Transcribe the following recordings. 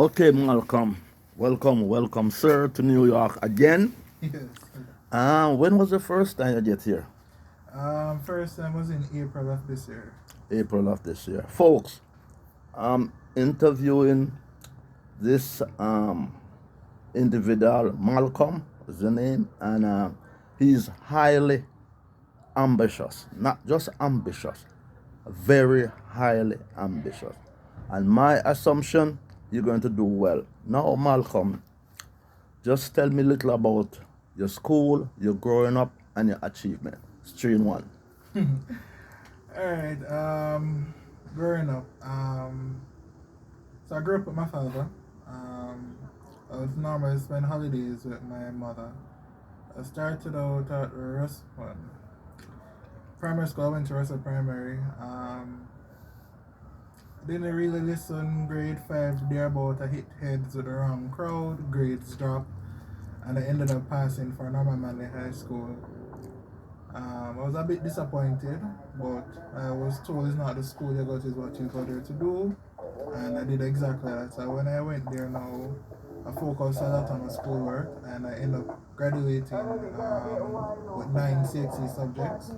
Okay, Malcolm. Welcome, sir, to New York again. Yes. When was the first time you get here? First time was in April of this year. April of this year. Folks, I'm interviewing this individual, Malcolm is the name, and he's highly ambitious. Not just ambitious, very highly ambitious. And my assumption, you're going to do well. Now, Malcolm, just tell me a little about your school, your growing up, and your achievement. It's 3 in 1. Alright, growing up, so I grew up with my father. I would normally spend holidays with my mother. I started out at primary school. I went to Russell Primary. Didn't really listen grade 5 thereabout. I hit heads with the wrong crowd, grades dropped, and I ended up passing for Norman Manley High School. I was a bit disappointed, but I was told it's not the school you got, is what you got there to do, and I did exactly that. So when I went there now, I focused a lot on my schoolwork, and I ended up graduating with 9 CXC subjects.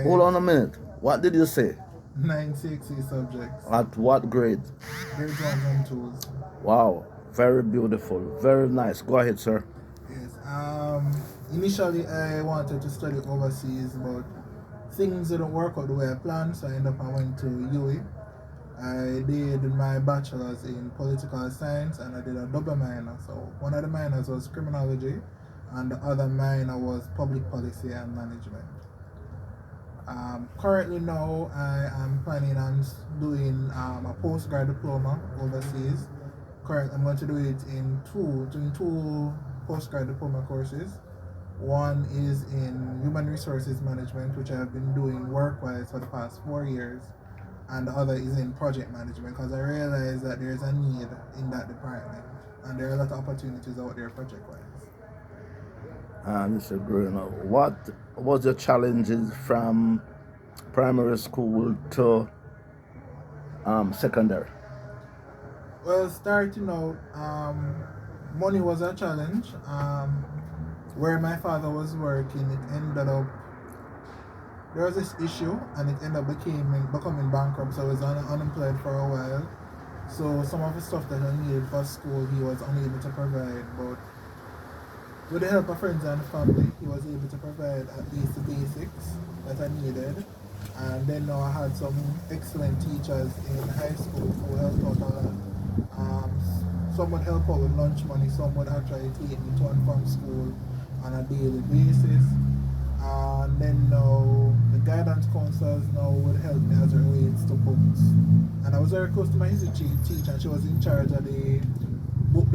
Hold on a minute. What did you say? 9 CXC subjects, At what grade? grade 1s and 2s. Wow, very beautiful, very nice. Go ahead, sir. Yes. Initially, I wanted to study overseas, but things didn't work out the way I planned, so I went to UWI. I did my bachelor's in political science and I did a double minor. So one of the minors was criminology and the other minor was public policy and management. Currently now, I am planning on doing a postgrad diploma overseas. Currently, I'm going to do it in two postgrad diploma courses. One is in human resources management, which I have been doing work-wise for the past 4 years, and the other is in project management because I realize that there's a need in that department, and there are a lot of opportunities out there project-wise. Mr. Bruno, what was your challenges from primary school to secondary? Well, starting out, money was a challenge. Where my father was working, it ended up there was this issue, and it ended up becoming bankrupt. So I was unemployed for a while. So some of the stuff that I needed for school, he was unable to provide. But with the help of friends and family, he was able to provide at least the basics that I needed. And then now I had some excellent teachers in high school who helped out a lot. Some would help out with lunch money, some would actually take me to and from school on a daily basis. And then now the guidance counselors now would help me as it relates to books. And I was very close to my history teacher, and she was in charge of the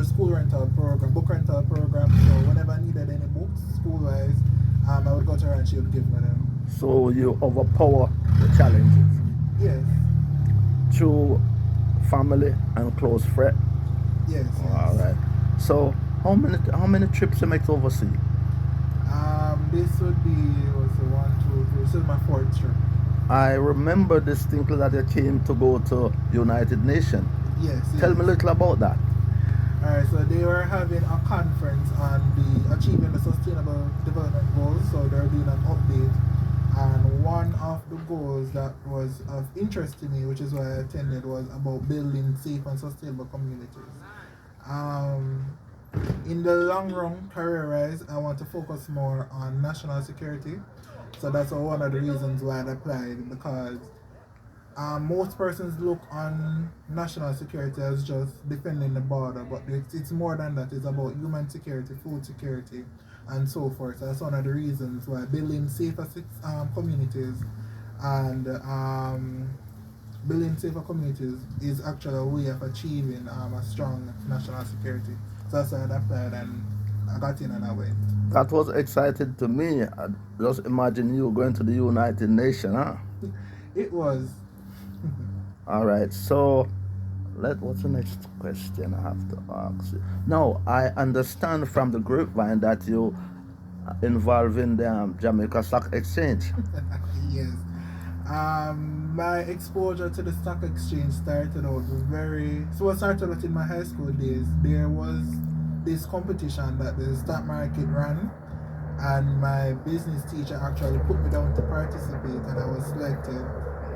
school rental program, book rental program. So whenever I needed any books school wise, I would go to her and she would give me them. So you overpower the challenges Yes. through family and close friend. Yes. All right. So how many trips you make to overseas? This would be what's the 1, 2, 3. This is my 4th trip. I remember distinctly that you came to go to United Nations. Yes. Tell me a little about that. Alright, so they were having a conference on the achieving the sustainable development goals. So they're doing an update, and one of the goals that was of interest to me, which is why I attended, was about building safe and sustainable communities. In the long run, career-wise, I want to focus more on national security. So that's one of the reasons why I applied, because most persons look on national security as just defending the border, but it's more than that. It's about human security, food security, and so forth. So that's one of the reasons why building safer communities and building safer communities is actually a way of achieving a strong national security. So that's why I applied and I got in and I went. That was exciting to me. I just imagine you going to the United Nations, huh? It was. All right. So, what's the next question I have to ask you? No, I understand from the grapevine that you involved in the Jamaica Stock Exchange. Yes. My exposure to the stock exchange started out very. So it started out in my high school days. There was this competition that the stock market ran, and my business teacher actually put me down to participate, and I was selected.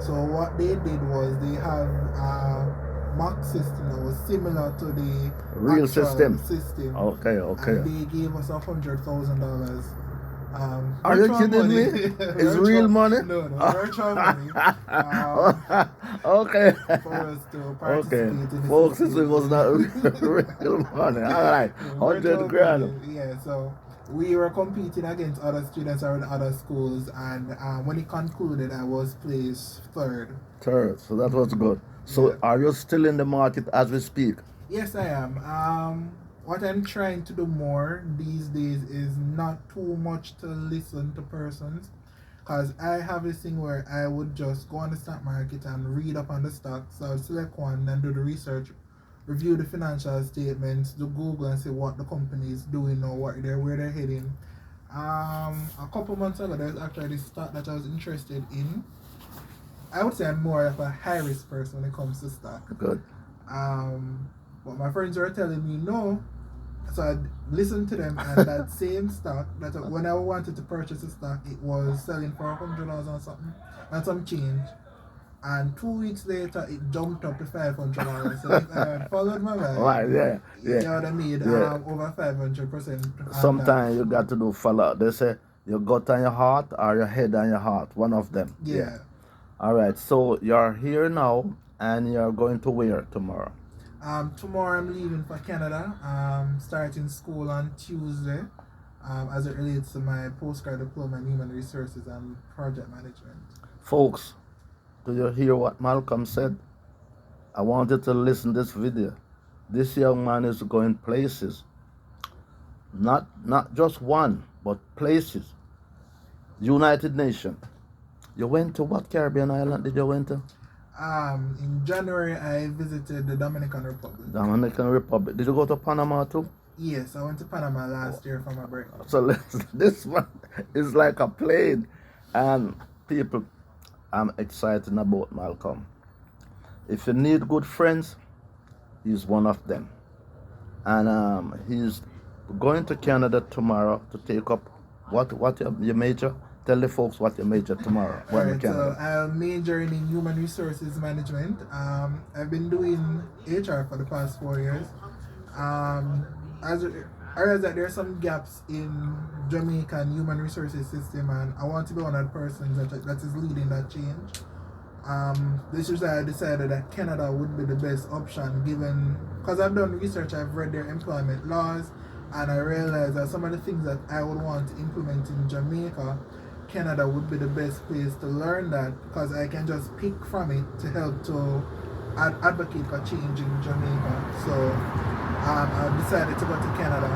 So what they did was they have a mock system that was similar to the Real actual system. Okay, okay. and they gave us $100,000. Are you virtual kidding money. me? It's Virtual- real money? No, virtual money. Okay. For us to participate in the Folks, system. it was not real money. All right, Virtual 100 grand. money, yeah, so we were competing against other students around other schools, and when it concluded, I was placed third. Third, so that was good. So Yeah. are you still in the market as we speak? Yes, I am. What I'm trying to do more these days is not too much to listen to persons, because I have this thing where I would just go on the stock market and read up on the stocks. So I would select one and do the research, review the financial statements, do Google and see what the company is doing or where they're heading. A couple months ago, there's actually this stock that I was interested in. I would say I'm more of a high risk person when it comes to stock. Good. But my friends were telling me no, so I listened to them, and that same stock that when I wanted to purchase a stock, it was selling for $100 or something, and some change. And 2 weeks later, it jumped up to $500. So if I had followed my vibe, Right, yeah, you yeah. would have made Yeah. over 500%. Sometimes you got to do follow. They say your gut and your heart or your head and your heart, one of them. Yeah. All right, so you're here now and you're going to where tomorrow? Tomorrow I'm leaving for Canada. Starting school on Tuesday. As it relates to my postgrad diploma in human resources and project management. Folks, do you hear what Malcolm said? I want you to listen to this video. This young man is going places. Not just one, but places. United Nations. You went to what Caribbean island did you went to? In January I visited the Dominican Republic. Dominican Republic. Did you go to Panama too? Yes, I went to Panama last year for my break. So listen, this one is like a plane. And people, I'm excited about Malcolm. If you need good friends, he's one of them. And he's going to Canada tomorrow to take up what your major? Tell the folks what your major tomorrow. When Alright, Canada. so I'm majoring in human resources management. I've been doing HR for the past 4 years. As I realize that there are some gaps in Jamaican human resources system, and I want to be one of the persons that is leading that change. This is why I decided that Canada would be the best option, given because I've done research, I've read their employment laws, and I realized that some of the things that I would want to implement in Jamaica, Canada would be the best place to learn that, because I can just pick from it to help to advocate for change in Jamaica. So I decided to go to Canada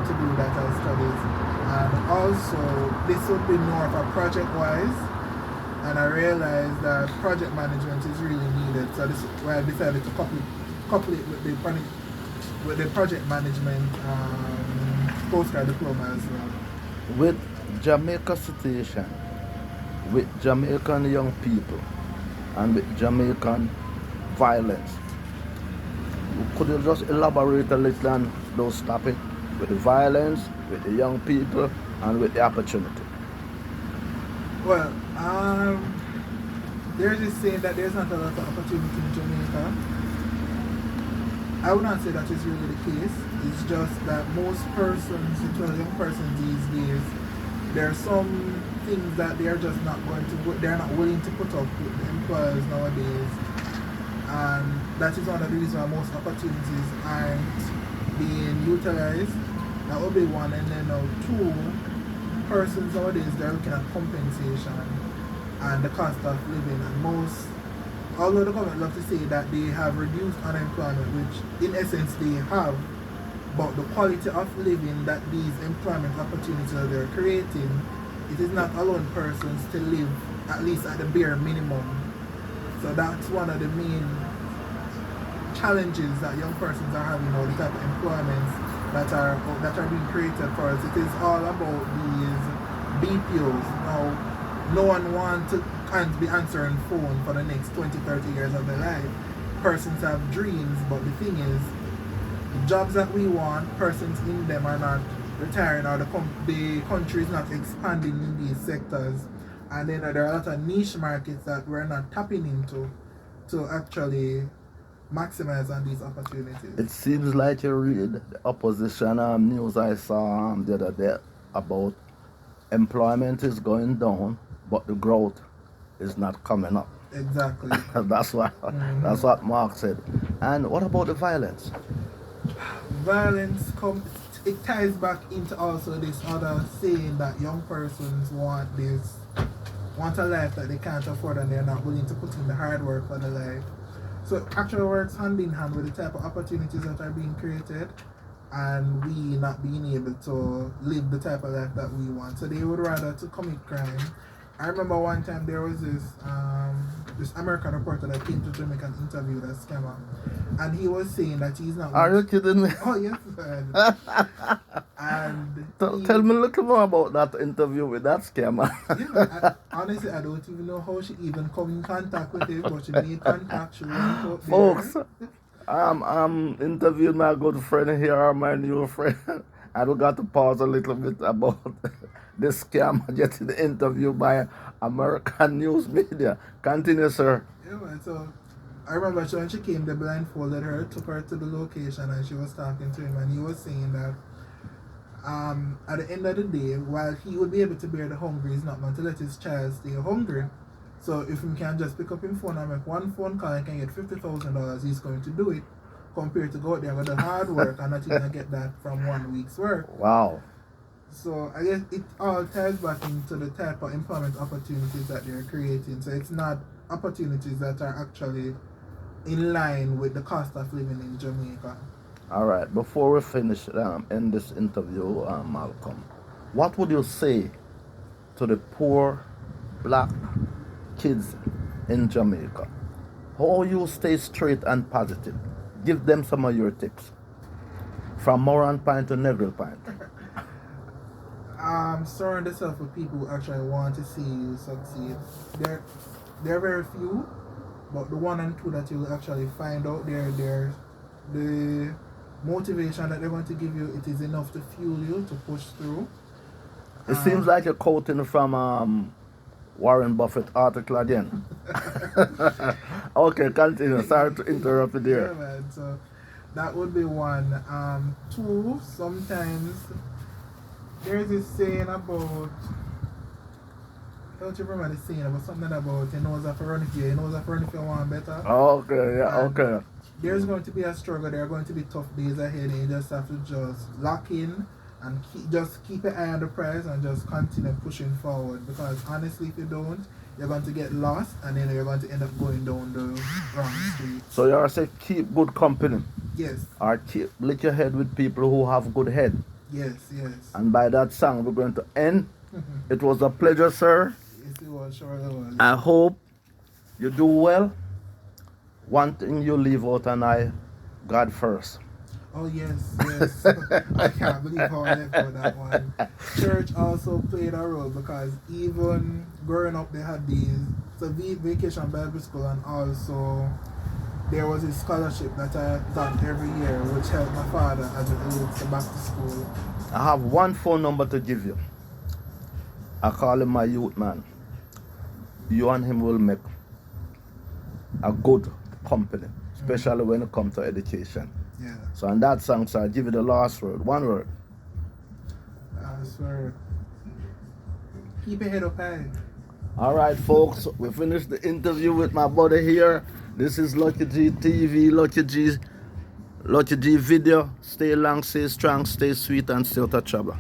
to do that as studies. And also, this would be more of a project-wise, and I realized that project management is really needed. So this is why I decided to couple it with the project management postgrad diploma as well. With Jamaica situation, with Jamaican young people, and with Jamaican violence, could you just elaborate a little on those topics with the violence, with the young people, and with the opportunity? Well, there's this saying that there's not a lot of opportunity in Jamaica. I would not say that is really the case. It's just that most persons, young persons these days, there are some things that they're just not going to, they're not willing to put up with the employers nowadays. And that is one of the reasons why most opportunities aren't being utilized. That would be one. And then two, persons nowadays, they're looking at compensation and the cost of living. And although the government loves to say that they have reduced unemployment, which in essence they have, but the quality of living that these employment opportunities that they're creating, it is not allowing persons to live at least at the bare minimum. So that's one of the main challenges that young persons are having, all the type of employments that are being created for us. It is all about these BPOs. Now, no one wants to be answering phone for the next 20, 30 years of their life. Persons have dreams, but the thing is, the jobs that we want, persons in them are not retiring, or the country is not expanding in these sectors. And then there are a lot of niche markets that we're not tapping into to actually maximize on these opportunities. It seems like you read the opposition news I saw the other day about employment is going down, but the growth is not coming up. Exactly. That's what Mark said. And what about the violence? Violence it ties back into also this other saying that young persons want a life that they can't afford, and they're not willing to put in the hard work for the life. So it actually works hand in hand with the type of opportunities that are being created, and we not being able to live the type of life that we want. So they would rather to commit crime. I remember one time there was this American reporter that came to Jamaica and interviewed a scammer, and he was saying that he's not. Are you kidding me? Oh yes, man. And tell me a little more about that interview with that scammer. Yeah, honestly, I don't even know how she even come in contact with him, but she made contact. She went out there. Folks, I'm interviewing my good friend here, my new friend. I do got to pause a little bit about this scam getting interviewed by American news media. Continue, sir. Yeah, man, so I remember when she came, they blindfolded her, took her to the location, and she was talking to him, and he was saying that at the end of the day, while he would be able to bear the hunger, he's not going to let his child stay hungry. So if he can just pick up his phone and make one phone call and can get $50,000, he's going to do it, compared to go out there with the hard work and not even get that from 1 week's work. Wow. So I guess it all ties back into the type of employment opportunities that they're creating. So it's not opportunities that are actually in line with the cost of living in Jamaica. All right. Before we finish in this interview, Malcolm, what would you say to the poor black kids in Jamaica? How you stay straight and positive? Give them some of your tips. From Moran Pine to Negril Pine. Surround yourself with people who actually want to see you succeed. There are very few, but the one and two that you'll actually find out there, the motivation that they're going to give you, it is enough to fuel you to push through. It seems like you're quoting from Warren Buffett article again. Okay, continue. Sorry to interrupt you there. Yeah, man. So that would be one. Two, sometimes there's this saying about, I don't remember the saying about something about you know if you run if you want better. Okay, yeah, And okay. there's going to be a struggle, there are going to be tough days ahead, and you just have to just lock in and keep your eye on the prize and just continue pushing forward, because honestly if you don't, you're going to get lost and then you're going to end up going down the wrong street. So you are saying keep good company. Yes, Or lick your head with people who have good head. yes. And by that song we're going to end. It was a pleasure, sir. Yes, it was, sure it was. I hope you do well. One thing you leave out, and God first. Oh yes. I can't believe how I left out that one. Church also played a role, because even growing up they had these vacation Bible school, and also there was a scholarship that I got every year which helped my father as it relates to back to school. I have one phone number to give you. I call him my youth man. You and him will make a good company, especially when it comes to education. Yeah. So on that song, so I'll give you the last word. One word. I swear. Keep your head up high. All right, folks, we finished the interview with my buddy here. This is Lucky G TV, Lucky G video. Stay long, stay strong, stay sweet, and stay out of trouble.